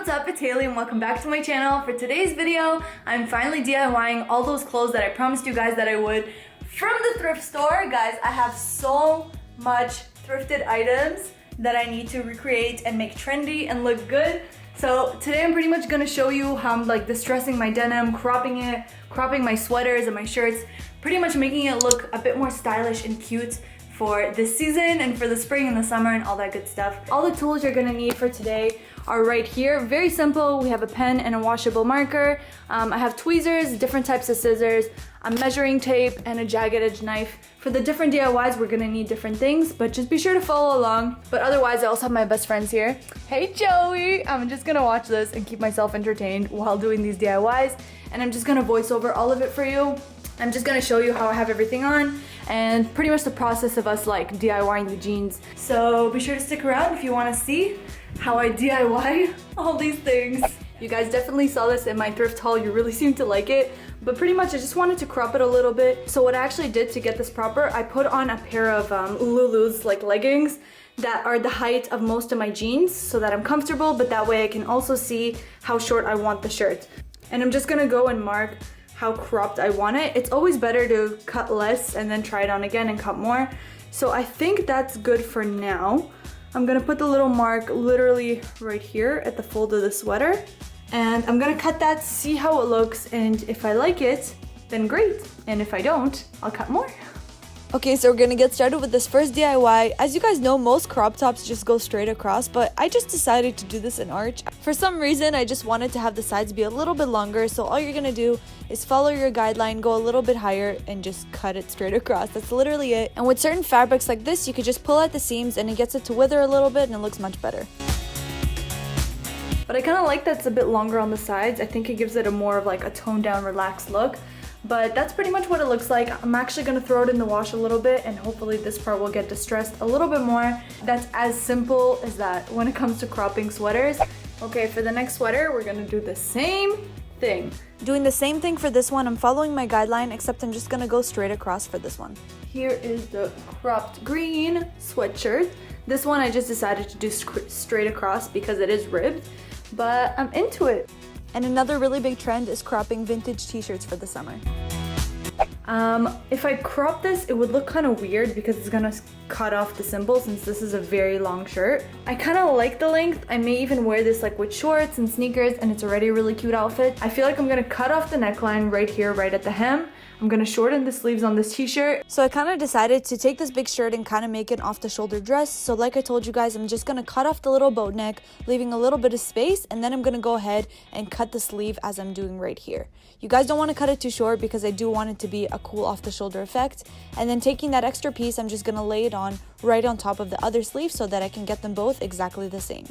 what's up? It's Haley and welcome back to my channel. For today's video, I'm finally DIYing all those clothes that I promised you guys that I would from the thrift store. Guys, I have so much thrifted items that I need to recreate and make trendy and look good. So today I'm pretty much gonna show you how I'm like distressing my denim, cropping it, cropping my sweaters and my shirts, pretty much making it look a bit more stylish and cute for this season and for the spring and the summer and all that good stuff. All the tools you're gonna need for today are right here. Very simple. We have a pen and a washable marker. I have tweezers, different types of scissors, a measuring tape, and a jagged edge knife. For the different DIYs, we're gonna need different things, but just be sure to follow along. But otherwise, I also have my best friends here. Hey Joey! I'm just gonna watch this and keep myself entertained while doing these DIYs, and I'm just gonna voice over all of it for you. I'm just gonna show you how I have everything on and pretty much the process of us like DIYing the jeans. So be sure to stick around if you wanna see how I DIY all these things. You guys definitely saw this in my thrift haul. You really seem to like it, but pretty much I just wanted to crop it a little bit. So what I actually did to get this proper, I put on a pair of Lulu's like leggings that are the height of most of my jeans so that I'm comfortable, but that way I can also see how short I want the shirt. And I'm just gonna go and mark how cropped I want it. It's always better to cut less and then try it on again and cut more. So I think that's good for now. I'm gonna put the little mark literally right here at the fold of the sweater. And I'm gonna cut that, see how it looks, and if I like it, then great. And if I don't, I'll cut more. Okay, so we're gonna get started with this first DIY. As you guys know, most crop tops just go straight across, but I just decided to do this in arch. For some reason, I just wanted to have the sides be a little bit longer, so all you're gonna do is follow your guideline, go a little bit higher, and just cut it straight across. That's literally it. And with certain fabrics like this, you could just pull at the seams and it gets it to wither a little bit and it looks much better. But I kind of like that it's a bit longer on the sides. I think it gives it a more of like a toned down, relaxed look. But that's pretty much what it looks like. I'm actually gonna throw it in the wash a little bit and hopefully this part will get distressed a little bit more. That's as simple as that when it comes to cropping sweaters. Okay, for the next sweater, we're gonna do the same thing. Doing the same thing for this one. I'm following my guideline, except I'm just gonna go straight across for this one. Here is the cropped green sweatshirt. This one I just decided to do straight across because it is ribbed, but I'm into it. And another really big trend is cropping vintage t-shirts for the summer. If I crop this, it would look kind of weird because it's gonna cut off the symbol since this is a very long shirt. I kind of like the length. I may even wear this like with shorts and sneakers and it's already a really cute outfit. I feel like I'm gonna cut off the neckline right here, right at the hem. I'm gonna shorten the sleeves on this t-shirt. So I kind of decided to take this big shirt and kind of make it off the shoulder dress. So like I told you guys, I'm just gonna cut off the little boat neck, leaving a little bit of space, and then I'm gonna go ahead and cut the sleeve as I'm doing right here. You guys don't want to cut it too short because I do want it to be a cool off the shoulder effect. And then taking that extra piece, I'm just gonna lay it on right on top of the other sleeve so that I can get them both exactly the same.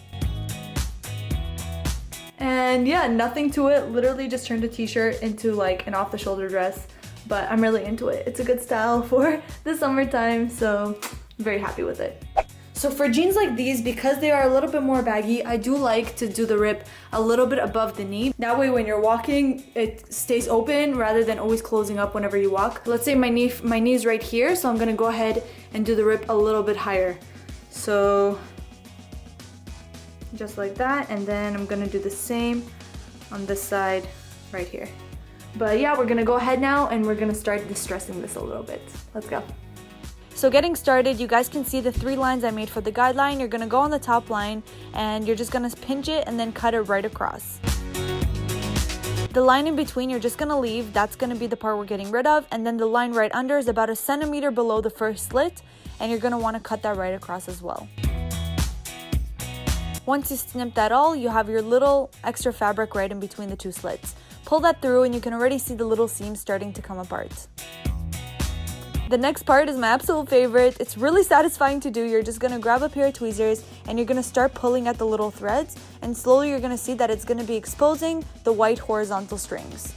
And yeah, nothing to it. Literally just turned a t-shirt into like an off the shoulder dress. But I'm really into it. It's a good style for the summertime, so I'm very happy with it. So for jeans like these, because they are a little bit more baggy, I do like to do the rip a little bit above the knee. That way when you're walking, it stays open rather than always closing up whenever you walk. Let's say my knee's right here, so I'm gonna go ahead and do the rip a little bit higher. So just like that, and then I'm gonna do the same on this side right here. But yeah, we're gonna go ahead now and we're gonna start distressing this a little bit. Let's go. So getting started, you guys can see the 3 lines I made for the guideline. You're gonna go on the top line and you're just gonna pinch it and then cut it right across. The line in between you're just gonna leave. That's gonna be the part we're getting rid of. And then the line right under is about 1 centimeter below the first slit, and you're gonna wanna cut that right across as well. Once you snip that all, you have your little extra fabric right in between the 2 slits. Pull that through and you can already see the little seams starting to come apart. The next part is my absolute favorite. It's really satisfying to do. You're just gonna grab a pair of tweezers and you're gonna start pulling at the little threads, and slowly you're gonna see that it's gonna be exposing the white horizontal strings.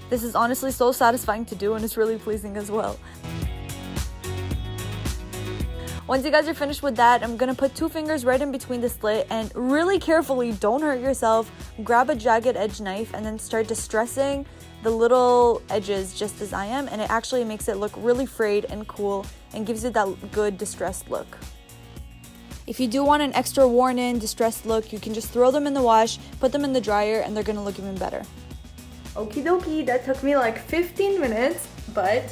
This is honestly so satisfying to do and it's really pleasing as well. Once you guys are finished with that, I'm gonna put 2 fingers right in between the slit and really carefully, don't hurt yourself, grab a jagged edge knife and then start distressing the little edges just as I am, and it actually makes it look really frayed and cool and gives you that good distressed look. If you do want an extra worn in, distressed look, you can just throw them in the wash, put them in the dryer, and they're gonna look even better. Okie dokie, that took me like 15 minutes, but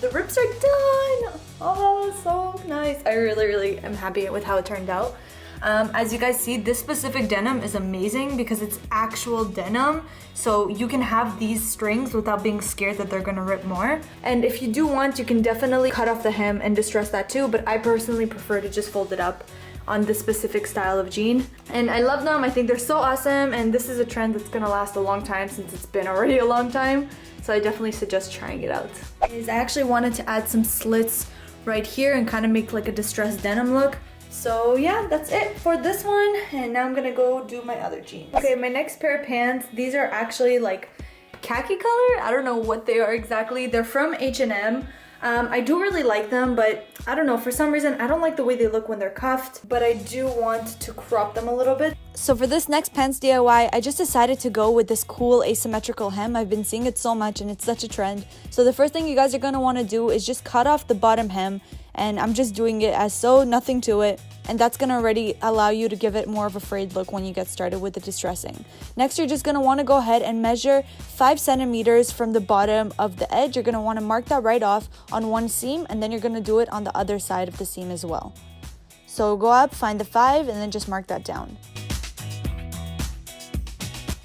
the rips are done. Oh, so nice. I really am happy with how it turned out. As you guys see, this specific denim is amazing because it's actual denim, so you can have these strings without being scared that they're gonna rip more. And if you do want, you can definitely cut off the hem and distress that too, but I personally prefer to just fold it up on this specific style of jean. And I love them. I think they're so awesome, and this is a trend that's gonna last a long time since it's been already a long time, so I definitely suggest trying it out. I actually wanted to add some slits right here and kind of make like a distressed denim look. So yeah, that's it for this one, and now I'm gonna go do my other jeans. Okay, my next pair of pants, these are actually like khaki color. I don't know what they are exactly. They're from H&M. I do really like them, but I don't know, for some reason I don't like the way they look when they're cuffed, but I do want to crop them a little bit. So for this next pants DIY, I just decided to go with this cool asymmetrical hem. I've been seeing it so much and it's such a trend. So the first thing you guys are going to want to do is just cut off the bottom hem, and I'm just doing it as so, nothing to it. And that's going to already allow you to give it more of a frayed look when you get started with the distressing. Next, you're just going to want to go ahead and measure 5 centimeters from the bottom of the edge. You're going to want to mark that right off on one seam, and then you're going to do it on the other side of the seam as well. So go up, find the 5, and then just mark that down.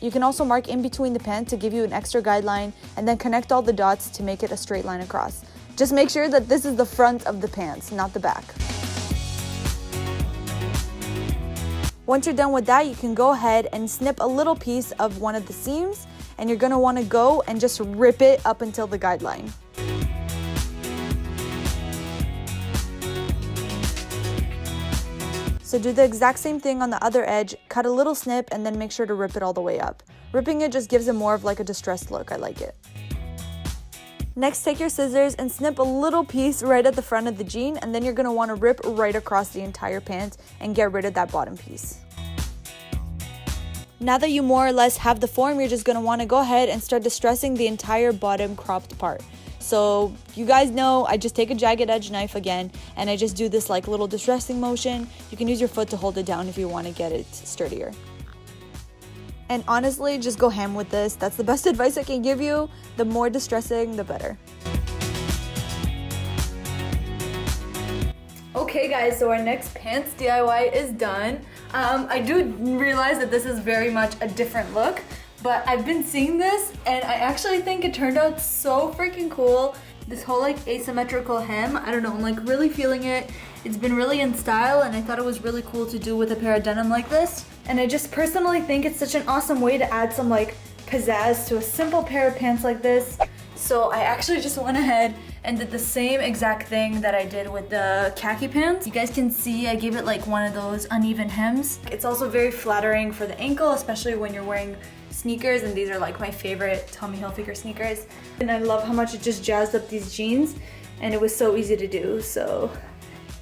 You can also mark in between the pant to give you an extra guideline, and then connect all the dots to make it a straight line across. Just make sure that this is the front of the pants, not the back. Once you're done with that, you can go ahead and snip a little piece of one of the seams, and you're going to want to go and just rip it up until the guideline. So do the exact same thing on the other edge, cut a little snip, and then make sure to rip it all the way up. Ripping it just gives it more of like a distressed look. I like it. Next, take your scissors and snip a little piece right at the front of the jean, and then you're going to want to rip right across the entire pant and get rid of that bottom piece. Now that you more or less have the form, you're just going to want to go ahead and start distressing the entire bottom cropped part. So you guys know I just take a jagged edge knife again, and I just do this like little distressing motion. You can use your foot to hold it down if you want to get it sturdier. And honestly, just go ham with this. That's the best advice I can give you. The more distressing, the better. Okay guys, so our next pants DIY is done. I do realize that this is very much a different look, but I've been seeing this and I actually think it turned out so freaking cool. This whole like asymmetrical hem, I don't know, I'm like really feeling it. It's been really in style, and I thought it was really cool to do with a pair of denim like this. And I just personally think it's such an awesome way to add some like pizzazz to a simple pair of pants like this. So I actually just went ahead and did the same exact thing that I did with the khaki pants. You guys can see I gave it like one of those uneven hems. It's also very flattering for the ankle, especially when you're wearing sneakers, and these are like my favorite Tommy Hilfiger sneakers. And I love how much it just jazzed up these jeans, and it was so easy to do, so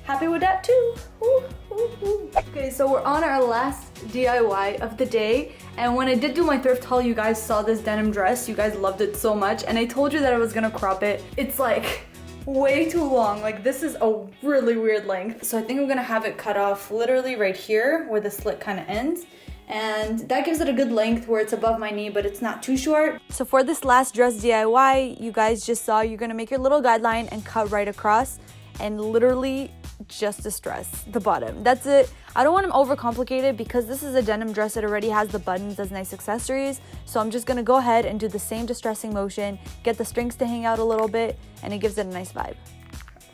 happy with that too. Ooh, ooh, ooh. Okay, so we're on our last DIY of the day, and when I did do my thrift haul, you guys saw this denim dress. You guys loved it so much, and I told you that I was gonna crop it. It's like way too long. Like this is a really weird length, so I think I'm gonna have it cut off literally right here where the slit kind of ends. And that gives it a good length where it's above my knee, but it's not too short. So for this last dress DIY, you guys just saw, you're gonna make your little guideline and cut right across and literally just distress the bottom. That's it. I don't want them overcomplicated because this is a denim dress. It already has the buttons as nice accessories. So I'm just gonna go ahead and do the same distressing motion, get the strings to hang out a little bit, and it gives it a nice vibe.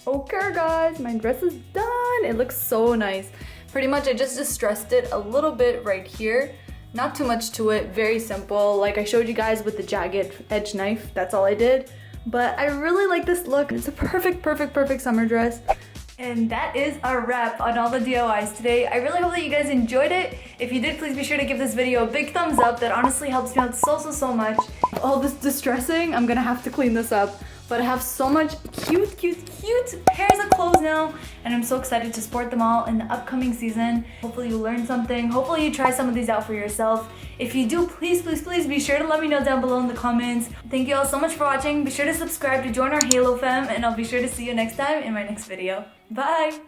Okay guys, my dress is done. It looks so nice. Pretty much I just distressed it a little bit right here. Not too much to it, very simple. Like I showed you guys with the jagged edge knife, that's all I did. But I really like this look. It's a perfect summer dress. And that is our wrap on all the DIYs today. I really hope that you guys enjoyed it. If you did, please be sure to give this video a big thumbs up. That honestly helps me out so much. All this distressing, I'm gonna have to clean this up. But I have so much cute pairs of clothes now, and I'm so excited to sport them all in the upcoming season. Hopefully you learned something. Hopefully you try some of these out for yourself. If you do, please be sure to let me know down below in the comments. Thank you all so much for watching. Be sure to subscribe to join our Halo fam, and I'll be sure to see you next time in my next video. Bye!